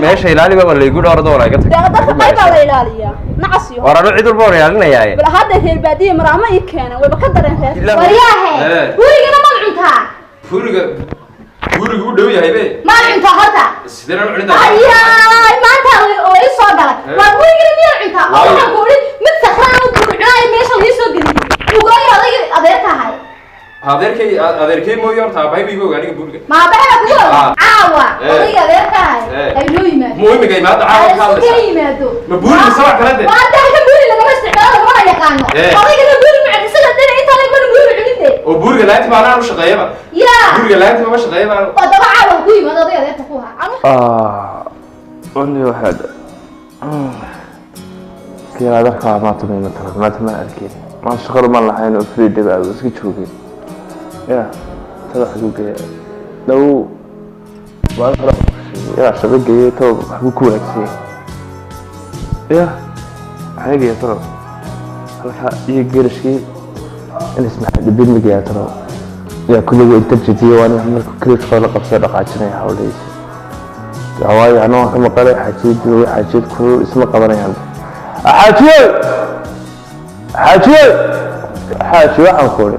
ماشي إلالي بقى اللي يقول أرض ولا قط ده قيب على إلالية نعصيه ورانو عيد البور يعني يا بل هذا هي البادية مرامة يكنا وبقدر أنت ورياه ورينا ما عنتها فوري ودو يا هيبي ما عنتها هذا سيدنا العيد ما أنت وإيش صادق وورينا ما عنتها أنا أقول متسخران وبرعاي ماشى ويسوق جديد وقايل أضيعتها هاي أذيركي مو يوم تابعي بيجو يعني بوري ما بعرف أقول عاوة أضيع أضيعتها هاي مهم جاي ما تعاون خالص مبوري بسرعة كلام ده ما أنت هالبوري اللي ما استعمله ما يقانه أضيع البوري مع السنة ده أنت اللي يكون بوري عنده وبوري لا أنت معنا مش غايبة يا بوري لا أنت مش غايبة طبعا عاوة قوي ما أضيع أضيعتها قولي واحد كيلا ذاك ما تبين مثلا ما تسمع الكيل ما الشغل ما الله حين فريد بقى بس كتشوفي يا تروح تقول لو ما أعرف يا شباب جاي تو حبكوا لك شيء يا حاجة يا ترى هلا يجري شيء أنا اسمع دبين مجيء ترى يا كل يوم تجدي وأنا هم كل شغلة قبصة رقعتني حوالي هواي أنا كم قال حكيت وحكيت كل اسمه قبرني عنده حاجي waxaan ku ori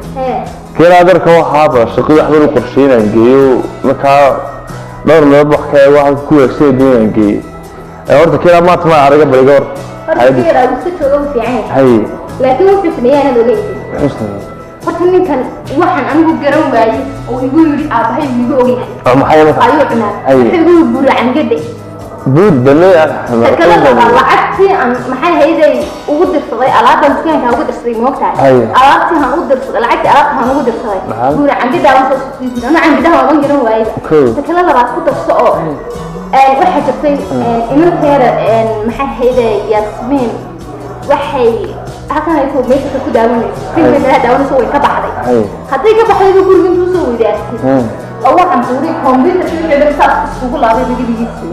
kira darka waxa ba shaqada wax lagu qorsheeyay geeyo marka dhowr meelood wax ka waxaan ku yeeshay diin geeyo horta kira ma tama ariga bariga horta kira uu si joogo fiican hay laakiin wuxuu sameeyay inuu leeyahay horta ninkan waxaan anigu garan waayay oo igu yiri aabahay igu ogyahay maxay ma ayuu cunaa igu buraan gade buur balay kala lacagti aan maxay hayday ugu dirsaday alaabtan dukaanka ugu dirsaday moogtahay alaabti aan ugu dirsaday lacagti alaabta aan ugu dirsaday buur aan gada aan soo siiyay ana aan gada waan garan waayay kala labaad ku darso oo waxa jirtay inuu teera maxay hayday yasmiin waxay halkan ay ku meesha ku daawanayso filmada daawanayso way ka baxday hadii ka baxday guriga intuu soo wadaagtay oo waxaan buuray computer iyo saas isku laabay digidiisa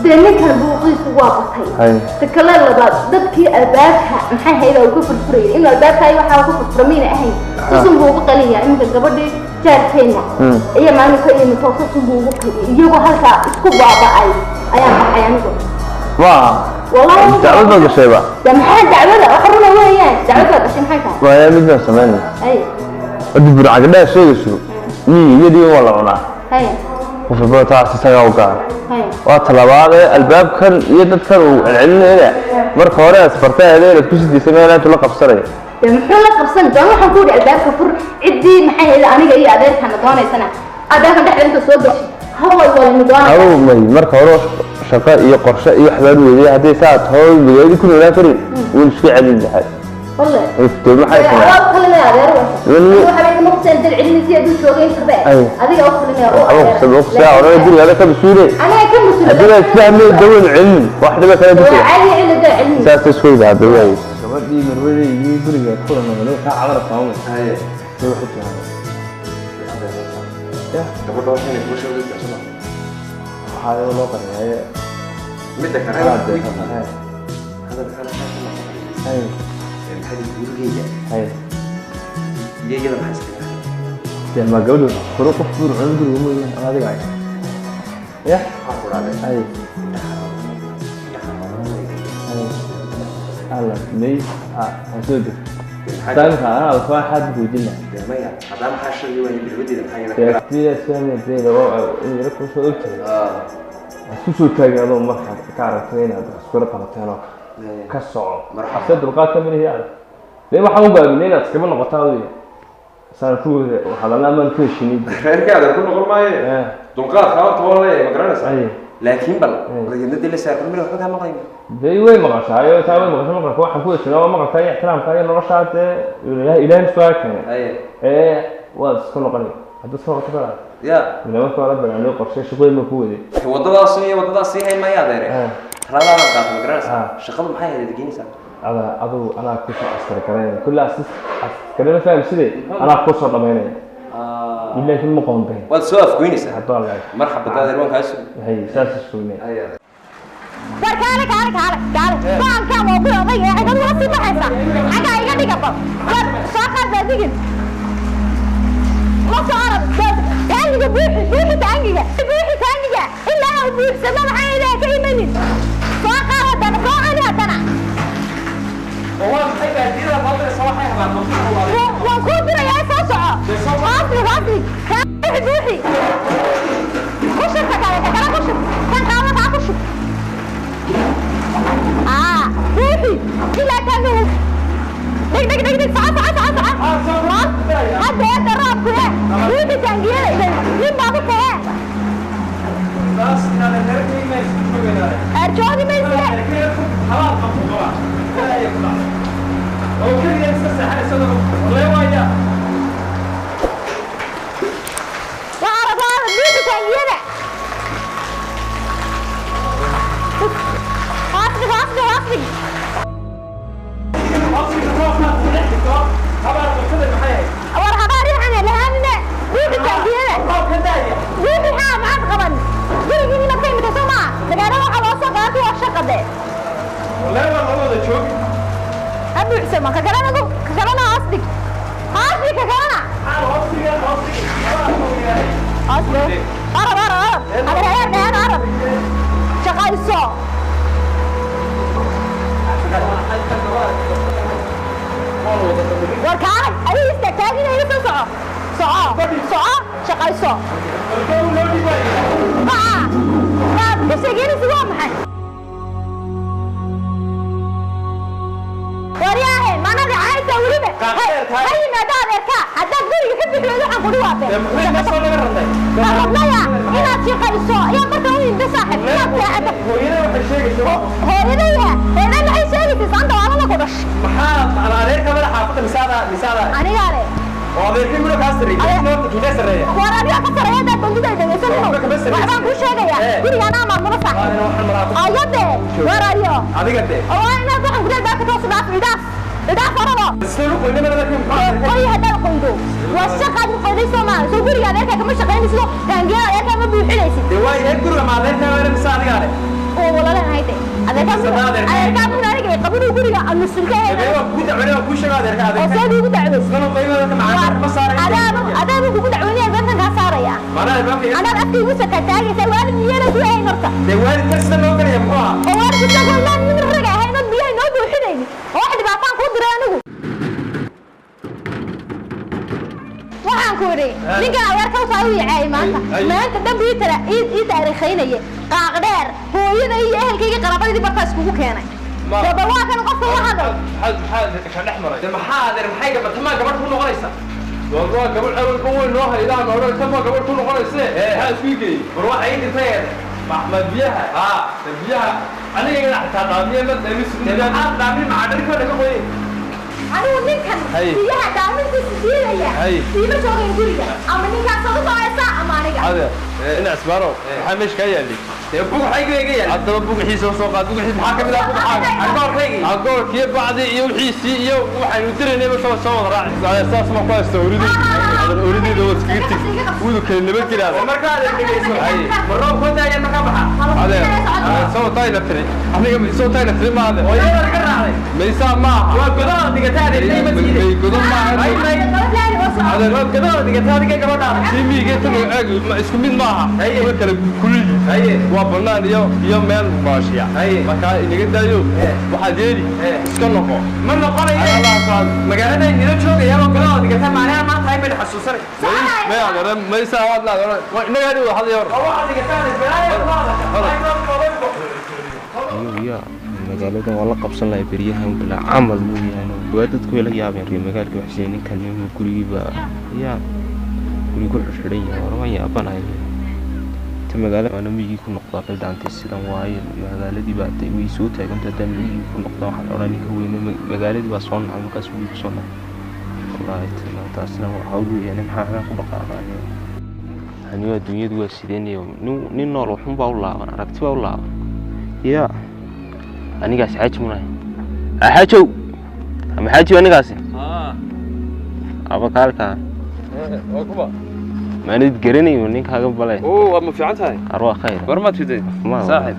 دنيكان بوقيس واقتي تكلا لبعض دكي البابها محي هيدا وكفر فريد إنه البابها أي واحد وكفر فرمين أهين تصم بوقلية إنك قبل جار فينا إيه ما نكوي متوسط بوقلي يجوا هالك إسكوب بابا أيام حيانكم والله تعود ولا شيء بقى ده محل دعوة أخرنا وياه دعوة بس محيطها ويا بدنا سمعني أي أدي برعك ده شيء مي يدي ولا ولا هاي وفي بوتا سيساق وقار وطلبات الباب كان يدك العلم إلى مرة هورا سفرتها هذه اللي تكشف دي سماها أنت لقب سريع. محل لقب سنة جماعة حنقول الباب كفر عدي محل إلى أنا جاي أدير كان نضاني سنة أدير كان دحين أنت صدق هو ولا نضاني. أو مي مرة هورا شقاء يقرشة يحضر ويدي هذه ساعة هو بيجي كل ولا فريق ونشفي على الجهاد. والله. ما حد. أنا خلينا أدير. هو حبيبي مقصد العلم زيادة شوقين كبار. هذه أوصل أوصل ساعة ولا يدري هذا كم سوري. أنا كم سوري. هذول تفهمي دول علم واحدة بس هذا. عالي علم ده علم. ساعة تسوي ده بيجي. كمان دي مروي يجي كل ما منو كان عبر الطاولة. هاي. شو حكي هذا؟ يا. كمان ده وين يخش ولا يطلع؟ هاي والله كان هاي. متى كان هذا؟ هذا هاي. هذه يورجيا. هاي. يجي لما حسيت. لما قالوا فروق فروق عنده يوم هذا قاعد. يا. حاضر عليه. هاي. هلا مي هسود. تاني أنا أصلا حد بيجينا. يا ميا. هذا ما حشر يوم يبدي الحاجة. يا كثير سامي زي لو يركب شو قلت. شو تلاقي هذا مرة كعرفتين هذا سكورة قرطانة. كسر. مرحبا. سد القاعدة من هي هذا. ليه ما حاول بقولين أتكلم عن قطاوي. سالفوا وحلنا ما نفشني. خير كذا كل غير ما هي. دقات خلاص والله ما قرنا. لكن بل رجعنا دي لسه كل مرة وحدها ما قيم. دي وين ما قصها أيوة تابع ما قصها ما قصها واحد كويس لو ما قصها احترام كاين رشات إلى نسواك. إيه واسكون قليل. هذا صار كبار. يا. من وين صار ربنا عنده قرشة شغل مكودي. وضد أصلي هاي ما يادره. لا قاعد ما قرنا. شغل محي هذا تجيني سام. أنا كوش أسكر كريم كل أساس كريم فاهم سيدي أنا كوش ضماني إلا في المقام به والسؤال كويس هتطلع مرحبا هذا الوان كاسو هي ساس شويني أيه كارك كان موضوع غير هذا هو في بحثه حاجة يقدر يقبل شاقة ذاتيك ما صار كان يبوح تانية إلا هو بيحسب معي وكودر يا ساسع واصلي روحي خشك كذا خشك كان قامت خشك روحي كلا كانوا دق ساعة هذا يتراب كله روحي تنجيه مين بابك بس أنا نرجع ما يسمع أرجعني ما يسمع خلاص مفهوم لا يقطع هو كل ينسى حاجة صدق والله وايد وعرب مين تنجيه واصلي ورهباري أنا لهمنا مين تنجيه مين حام عاد قبل gurigii ma kay mid sama magaalada waxa loo soo qaaday wax shaqade wallahi waa loo wada joog abu xuseen ka kalana asdi ka kalana asdi arab shaqayso warkaan ay istaagin ay soo soco shaqayso بس جيني سوا محل ورياه ما أنا عايزة أوريبه هاي ما دار إركا هذا قولي يحب يحلو عن قولي وابه أقول يا إنا تشيخ السوء يا مرتوني أنت صاحب هو هنا لا يسألي في صندوق أنا ما قدش محال على عليك كمان حافظ مساعدة أنا قاري وأبيكم لك أسري نوت كده سرية ورابي أكثر هذا بندو ده يسمونه وأنا كل شيء يا قولي أنا ما مرفع أيده ورابي هذه قد أنا بقول لك ده كتوصل ده فرضا السلوك وإنما أنا لكن قولي هذا القيدو والشقة القيدي سما سوبري هذا كم شقين يسلو كان جاء يا كم بيحليسي دواي يذكر مع ذلك أنا مساعدة عليه والله لا هايته هذا كم من هذا قبل يقولي أن السلكة هذا كود عمله كوش هذا وصادي يقول عبس أنا قيمة معاه مسار هذا يقول عوني البنت كسارة أنا أكيد وسكتاي سوالف ميلا في أي نقطة دواي ترسل لو كان يبغاه هو أنا كنت أقول لا من الرجع هاي نود بيها نود وحديني واحد بعطان قدر أنا waxaan ku yiri ninka adeerka u soo wicay maanta dambi taariikhaynaya qaaq dheer hooyada iyo ehelkayga qarabadii barka iskugu keenay baba waa kan qofka la hadal ka dhaxmaray maxay gabadh ma gabadh ku noqonaysa waa gabadh awal oo noo haylaan oo kama gabadh ku noqonaysa ha iswiigay war waxa ay dhintay maxmed biyaha aniga xataa daamiye ma daamiye ma cadhirka ka qoyay أنا ونكن فيها دامن تسجيل يا في مشاغل جريدة أما نكن صوت عيسى أما نكن هذا أنا أسمعه حمش كيا لي يبوق حاجة يجي هذا بوق حيس وصوقات بوق حيس حاكم لا بوق حاجة أقول كيف بعد يوم حيس يوم واحد يدري إنه بس صوت راعي على أساس ما قاس توريدي هذا أوريدي ده سكيرتي وده كلمة كده المركز اللي جاي هاي مرة كنت أيام المكان هذا صوت تايل تري إحنا قبل صوت تايل تري ما هذا ويا اللي قرر عليه ما يسمع ما هو كذا دقيقتين اللي ما تيجي كذا ما هذا هو كذا دقيقتين كذا كمان تيمي جت ما اسمين معها هي مثل كل هي وابنان يوم مال ماشية هي مكان اللي قد يوم واحد يجي سكنه من نقول يا الله صاد مجالنا إنه شو كذا ما كذا دقيقتين معناها ما تهيب الحسوسة ما يعني ما يسوى لا نقدر واحد يور واحد يا magaalada waa la qabsan lahay bariyahan bila amal mooyaan waa dadku la yaabeen reer magaalka waxsheeni kalmeeyo gurigiiba yaa gurigu xidhan yahay waan yaabanahay ta magaalada aan miyii ku noqdaa qaldaantay sidan waaye magaaladii baa tay way soo taagantay damiyii ku noqdaa waxaan oran ka weyn magaaladii baa soo nacay markaas wuu ku soo nacay wallahi taasna waxa uu yahay maxaa ku dhaqaaqay aniga dunyadu waa sideenayo nin nool wuxuu baa u laaban aragti baa u laaban yaa aniga xaaj munay xaajow ama xaaji anigaasi aba kaalka waa kuba ما نتقرني ونك هاجم بلاي. أوه ما في عنتها. أروح خير. برمت في ذي. صاحب.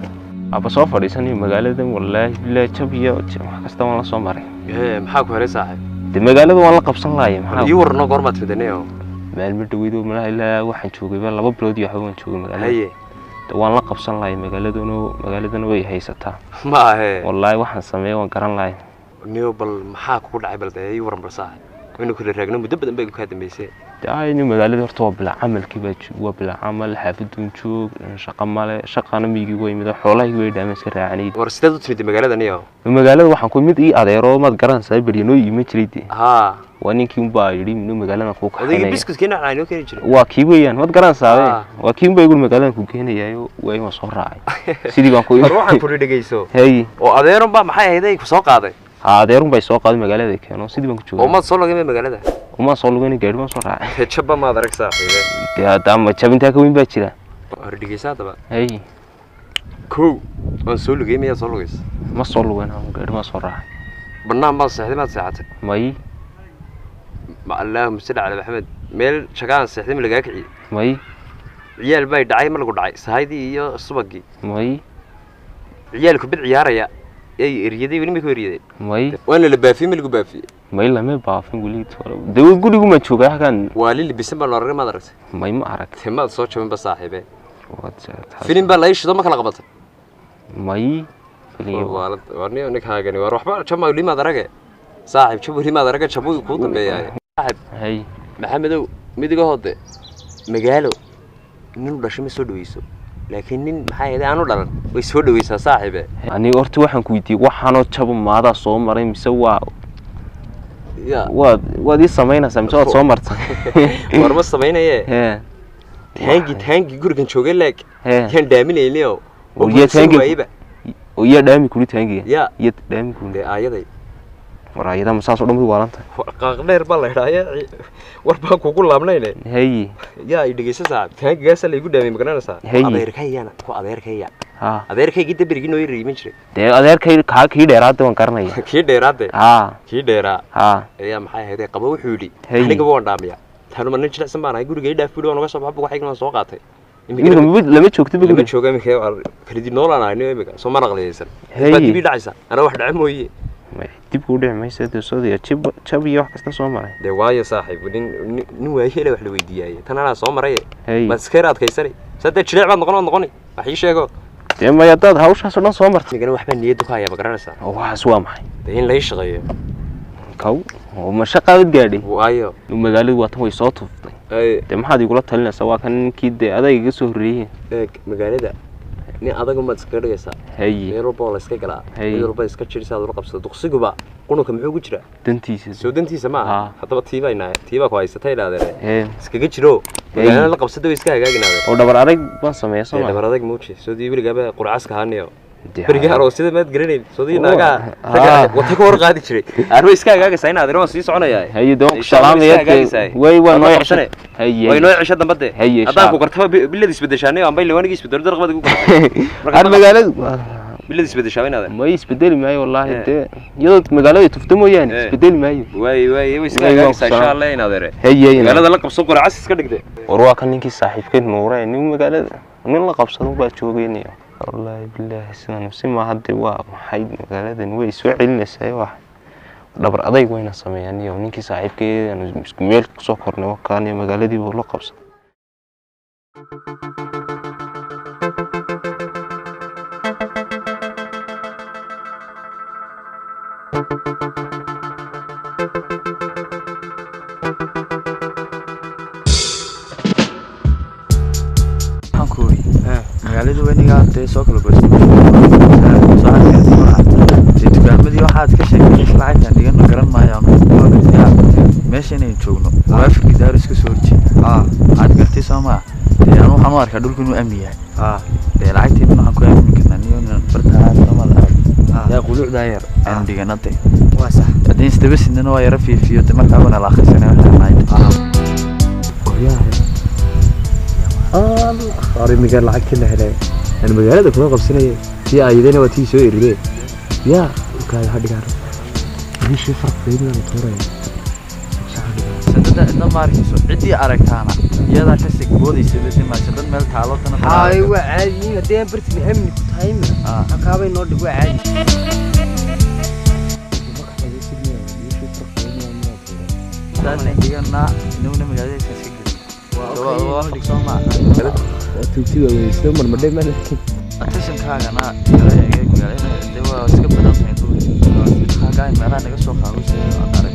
أبى صفر يسني مقالة والله بالله تبيه حسيت والله صمري. إيه محاك هري صاحب. دي مقالة والله قبصن لاي محاك. يورنا برمت في ذنيه. ما المدويدو من إلا واحد شوقي بلا ببلودي يحاول نشوق مقالة. هي. والله قبصن لاي مقالة دونو وهي ستها. ما هي. والله واحد سميه وقرن لاي. niyo bal maxaa ku dhacay bal ay waran barsaah inuu kala raagno muddo badan bay ku ka dambeysay ayni magaalada horta waa bila camalkii baa waa bila camal xaafadun joog shaqo male shaqana miigi way mid xoolahay way dhaameys ka raacnay war sidaad u timid magaalada niyo magaalada waxaan ku mid ii adeero mad garan saybiriyo noo yimi jiray ha waa ninkii baa yiri inuu magaalada ku kaxay adiga biscuitkina aanoo keenay jiray waa kii weeyaan mad garan saabay waa kii baa igu magaalada ku keenayayo way ma soo raacay sidii baan ku waxaan ku dhigayso hay oo adeero baa maxay ahayd ku soo qaaday adeerun bay soo qaaday magaalada keeno sidii baan ku joogay oo ma soo lagay magaalada uma soo lugayna gaadhi ma soo raacay jabba ma adag saaxiibe ya dama jabinta ka weyn baa jira hordhigaysaa daba hay ko aan soo lugay miyaa soo lugays ma soo lugayna gaadhi ma soo raacay banaan ma saxday ma saxatay may ma allah musalla ala maxamed meel shagaan saxday ma laga kiciyo may ciyaal bay dhacay ma lagu dhacay sahaydii iyo subagii may ciyaalku bid ciyaaraya ay eriyadii wali ma ku eriyadeen may waan la baafiyay ma lagu baafiyay may lama baafin wali dawo gurigu ma joogaa halkan waa lili bisan baa loo aragay ma aragtay may ma aragtay ma soo jabin ba saaxiibe filim baa la ishido ma kala qabatay may warniyo ninkaagani war waxba jama wali ma aragay saaxiib jab wali ma aragay jabu ku dambeeyay saaxiib hay maxamedow midiga hoode magaalo nin dhashay ma soo dhaweyso laakiin nin maxay ahayd aanu dhalan way soo dhaweysaa saaxiibe ani horta waxaan ku weydiiyay waxaanoo jabo maada soo maray mise waa waad ii samaynaysaa mise waad soo martay war ma samaynaye taangi gurigan joogay leeg yaan dhaaminayniyo oo yaa dhaami kuli taangiga ya iyo dhaami kuli dee aayaday war aayada ma saas oo dhan way waalan tahay qaaq dheer baa la idhaayaa war baan kugu laabnayne hay yaa i dhegeysa saaxiib taangigaasa la igu dhaamay magaranaysaa adeerkayana ku adeerkaya adeerkaygii dabrigii noo yariiman jiray dee adeerkay kaa kii dheeraada waan garanaya kii dheeraade kii dheeraa ayaa maxay ahayd qaba wuxuu yidhi aniga waan dhaamiya tanuma nin jilicsan baan ahay guriga i dhaaf bidhi waan uga soo baxba waxaygan waan soo qaatay lama joogto lama jooga imika kalidi noolaan ahayno imika soo ma naqliyaysan baa dibi dhacaysa ana wax dhaca mooye dib u dhici maysa doosooda jab iyo wax kasta soo maray dee waayo saaxiib nin waayele wax la weydiiyay tan anaa soo maray baad iska yar adkaysanay saddex jilic baad noqoni wax ii sheego dee maya dad hawshaas oo dhan soo martay nigana waxba niyadda ku haya ma garanaysaa waxaas waa maxay dee in la ii shaqeeyo kaw oo ma shaqaad gaadhay waayo magaaladu waa tan way soo tuftay dee maxaad igula talinaysaa waa kan ninkii dee adayga iga soo horreeyeen magaalada nin adagu ma iska dhigaysaa haye meel walba oo la iska galaa meel walba iska jirisa aad ula qabsato duqsiguba qununka muxuu ku jiraa dantiisa soo dantiisa ma aha haddaba tiibaa ku haysatay idhaahdeen iskaga jiro magaalada la qabsada way iska hagaaginaadeen oo dhabar adag baan sameeya soo dhabar adag muuji soo dii weligaaba qurcaska haaniyo beriga aroosida maad garanayn soo dii naaga wata ka hor qaadi jiray arba iska hagaagaysaa in adeero sii soconaya haye doon salaamaya way waa noo xishane haye way noo xisha dambade haddaan ku gartaba bilad isbedeshaanay aan bay lewanigi isbedelo darqabada ku gartay magaaladu bilad isbedeshaanay adeer ma isbedeli maayo wallahi dee iyadoo magaalada tufto mooyaan isbedeli maayo way iska hagaagaysaa insha Allah in adeere haye magaalada la qabso qurcas iska dhigde war waa kan ninkii saaxiibkay nuuray nin magaalada nin la qabsado baa joogaynayo والله بالله سنة نفسي ما هدي وحيد مقالة نوي سوى علنا ساي واحد دبر أضيق وين الصمي يعني يوم نيجي صاحب كي أنا ميل سكر نوكاني مقالة دي والله قبص magaalada weyniga hadee soo kala goostay dukaamadii waxaad ka sheegtay lacagtaan dhigano garan maayo meesha inay joogno waafirkii daaro iska soo horjeeda waxaad gartay soo maa dee anu waxaan u arkaa dhulku inuu amni yahay dee lacagteedina waxaan ku aamini karnaa niyo bartaa soomada arag yaa quluucdaa yar aan dhiganade waa sax haddii isdaba sidnana waa yara fiifiyo de markaa wana la akhrisanay أخبار المجال لعك كله هلا أنا مجال ده كمان قبسني في أيدينا وتي سوي رجال يا وكان هاد قارب ليش فرق بيننا نطورين سدد إنه ما ركيسو عدي أركتانا يلا كسك بودي سبت ما سدد مال تعالوا تنا هاي وعادي هدين برت مهم كتايم أكابي نور دقوا عادي ده نحكينا إنه مجال كسك تبتدي ويستمر مرة ما نحكي أتشن كاغنا يلا يجيك يعني ده هو سكب بدن في دول كاغا meelaha naga soo qaado si aan arag